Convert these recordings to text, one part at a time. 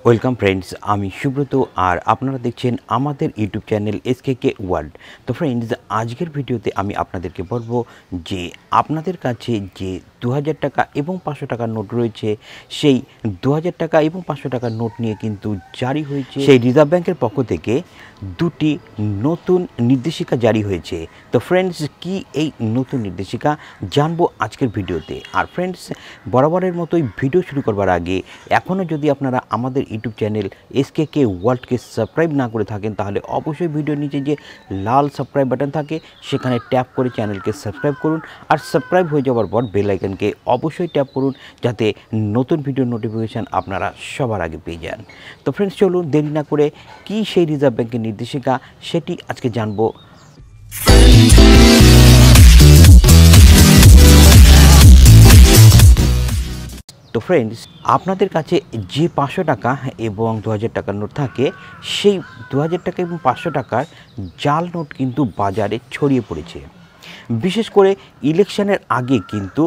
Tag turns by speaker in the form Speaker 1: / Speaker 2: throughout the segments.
Speaker 1: Welcome friends, আমি সুব্রত আর আপনারা দেখছেন আমাদের ইউটিউব চ্যানেল এসকেকে ওয়ার্ল্ড। তো ফ্রেন্ডস, আজকের ভিডিওতে আমি আপনাদেরকে বলবো যে আপনাদের কাছে যে 2000 টাকা এবং 500 টাকার নোট রয়েছে, সেই 2000 টাকা এবং 500 টাকার নোট নিয়ে কিন্তু জারি হয়েছে সেই রিজার্ভ ব্যাংকের পক্ষ থেকে দুটি নতুন নির্দেশিকা জারি হয়েছে। তো ফ্রেন্ডস, কি এই নতুন নির্দেশিকা জানবো আজকের ভিডিওতে। আর ফ্রেন্ডস, বরাবরের মতোই ভিডিও শুরু করবার আগে এখনও যদি আপনারা আমাদের ইউটিউব চ্যানেল এসকেকে ওয়ার্ল্ডকে সাবস্ক্রাইব না করে থাকেন, তাহলে অবশ্যই ভিডিওর নিচে যে লাল সাবস্ক্রাইব বাটন থাকে সেখানে ট্যাপ করে চ্যানেলকে সাবস্ক্রাইব করুন। আর সাবস্ক্রাইব হয়ে যাওয়ার পর বেল আইকনকে অবশ্যই ট্যাপ করুন, যাতে নতুন ভিডিওর নোটিফিকেশান আপনারা সবার আগে পেয়ে যান। তো ফ্রেন্ডস, চলুন দেরি না করে কি সেই রিজার্ভ ব্যাংকের নির্দেশিকা সেটি আজকে জানবো। তো ফ্রেন্ডস, আপনাদের কাছে যে 500 টাকা এবং 2000 টাকার নোট থাকে, সেই 2000 টাকা এবং 500 টাকার জাল নোট কিন্তু বাজারে ছড়িয়ে পড়েছে। বিশেষ করে ইলেকশনের আগে কিন্তু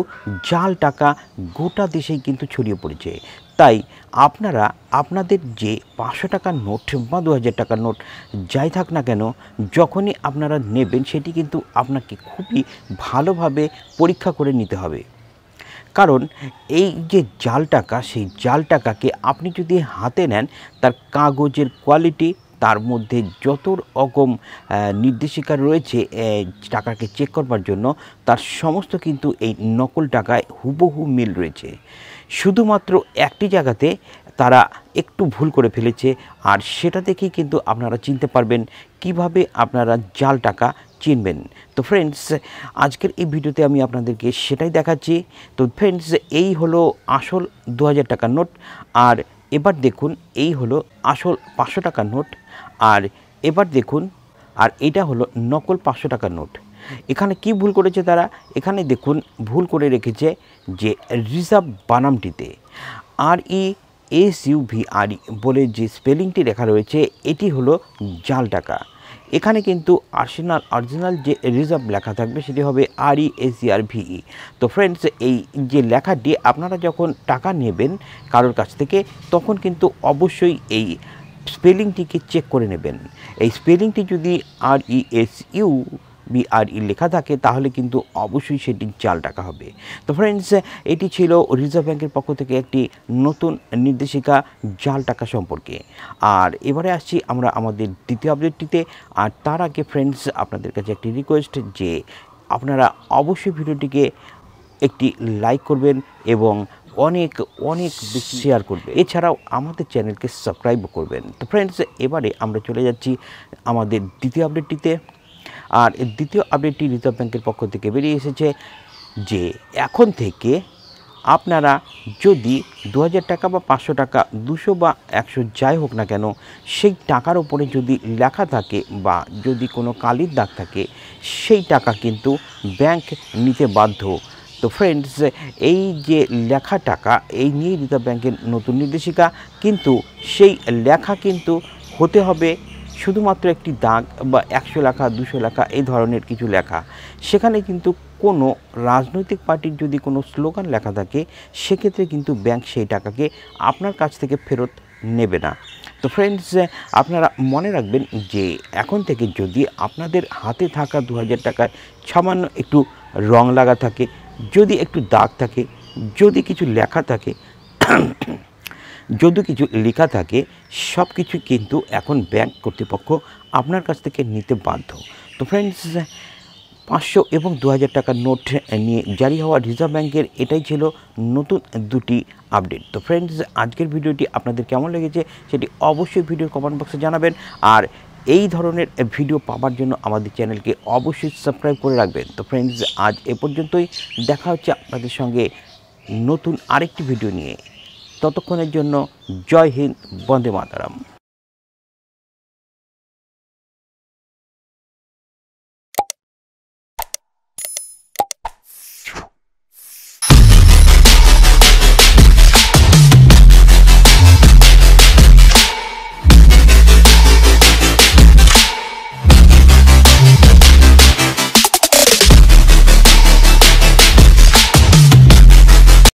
Speaker 1: জাল টাকা গোটা দেশেই কিন্তু ছড়িয়ে পড়েছে। তাই আপনারা আপনাদের যে 500 টাকার নোট বা 2000 টাকার নোট যাই থাক না কেন, যখনই আপনারা নেবেন সেটি কিন্তু আপনাকে খুবই ভালোভাবে পরীক্ষা করে নিতে হবে। কারণ এই যে জাল টাকা, সেই জাল টাকাকে আপনি যদি হাতে নেন, তার কাগজের কোয়ালিটি, তার মধ্যে যত রকম নির্দেশিকা রয়েছে টাকাকে চেক করবার জন্য, তার সমস্ত কিন্তু এই নকল টাকায় হুবহু মিল রয়েছে। শুধুমাত্র একটি জায়গাতে তারা একটু ভুল করে ফেলেছে, আর সেটা দেখেই কিন্তু আপনারা চিনতে পারবেন কিভাবে আপনারা জাল টাকা চিনবেন। তো ফ্রেন্ডস, আজকের এই ভিডিওতে আমি আপনাদেরকে সেটাই দেখাচ্ছি। তো ফ্রেন্ডস, এই হলো আসল 2000 টাকার নোট, আর এবার দেখুন এই হলো আসল 500 টাকার নোট, আর এবার দেখুন, আর এটা হলো নকল 500 টাকার নোট। এখানে কি ভুল করেছে তারা? এখানে দেখুন ভুল করে রেখেছে যে রিজার্ভ বানামটিতে RESUVRE বলে যে স্পেলিংটি লেখা রয়েছে, এটি হলো জাল টাকা। এখানে কিন্তু অরিজিনাল যে রিজার্ভ লেখা থাকবে সেটি হবে RESERVE। তো ফ্রেন্ডস, এই যে লেখাটি আপনারা যখন টাকা নেবেন কারোর কাছ থেকে, তখন কিন্তু অবশ্যই এই স্পেলিংটিকে চেক করে নেবেন। এই স্পেলিংটি যদি RESUVRE লেখা থাকে, তাহলে কিন্তু অবশ্যই সেটি জাল টাকা হবে। তো ফ্রেন্ডস, এটি ছিল রিজার্ভ ব্যাংকের পক্ষ থেকে একটি নতুন নির্দেশিকা জাল টাকা সম্পর্কে। আর এবারে আসছি আমরা আমাদের দ্বিতীয় আপডেটটিতে। আর তার আগে ফ্রেন্ডস, আপনাদের কাছে একটি রিকোয়েস্ট যে আপনারা অবশ্যই ভিডিওটিকে একটি লাইক করবেন এবং অনেক অনেক বেশি শেয়ার করবেন। এছাড়াও আমাদের চ্যানেলকে সাবস্ক্রাইব করবেন। তো ফ্রেন্ডস, এবারে আমরা চলে যাচ্ছি আমাদের দ্বিতীয় আপডেটটিতে। আর এই দ্বিতীয় আপডেটটি রিজার্ভ ব্যাংকের পক্ষ থেকে বেরিয়ে এসেছে যে এখন থেকে আপনারা যদি 2000 টাকা বা 500 টাকা, 200 বা 100 যাই হোক না কেন, সেই টাকার উপরে যদি লেখা থাকে বা যদি কোনো কালির দাগ থাকে, সেই টাকা কিন্তু ব্যাংক নিতে বাধ্য। তো ফ্রেন্ডস, এই যে লেখা টাকা, এই নিয়ে রিজার্ভ ব্যাংকের নতুন নির্দেশিকা। কিন্তু সেই লেখা কিন্তু হতে হবে শুধুমাত্র একটি দাগ বা 100 লেখা, 200 লেখা, এই ধরনের কিছু লেখা। সেখানে কিন্তু কোনো রাজনৈতিক পার্টির যদি কোনো স্লোগান লেখা থাকে, সেক্ষেত্রে কিন্তু ব্যাংক সেই টাকাকে আপনার কাছ থেকে ফেরত নেবে না। তো ফ্রেন্ডস, আপনারা মনে রাখবেন যে এখন থেকে যদি আপনাদের হাতে থাকা 2000 টাকায় সামান্য একটু রং লাগা থাকে, যদি একটু দাগ থাকে, যদি কিছু লেখা থাকে, যদি কিছু লেখা থাকে, সব কিছু কিন্তু এখন ব্যাংক কর্তৃপক্ষ আপনার কাছ থেকে নিতে বাধ্য। তো ফ্রেন্ডস, 500 এবং 2000 টাকার নোট নিয়ে জারি হওয়া রিজার্ভ ব্যাংকের এটাই ছিল নতুন দুটি আপডেট। তো ফ্রেন্ডস, আজকের ভিডিওটি আপনাদের কেমন লেগেছে সেটি অবশ্যই ভিডিওর কমেন্ট বক্সে জানাবেন। আর এই ধরনের ভিডিও পাওয়ার জন্য আমাদের চ্যানেলকে অবশ্যই সাবস্ক্রাইব করে রাখবেন। তো ফ্রেন্ডস, আজ এ পর্যন্তই। দেখা হচ্ছে আপনাদের সঙ্গে নতুন আরেকটি ভিডিও নিয়ে। ততক্ষণের জন্য জয় হিন্দ, বন্দে মাতরম।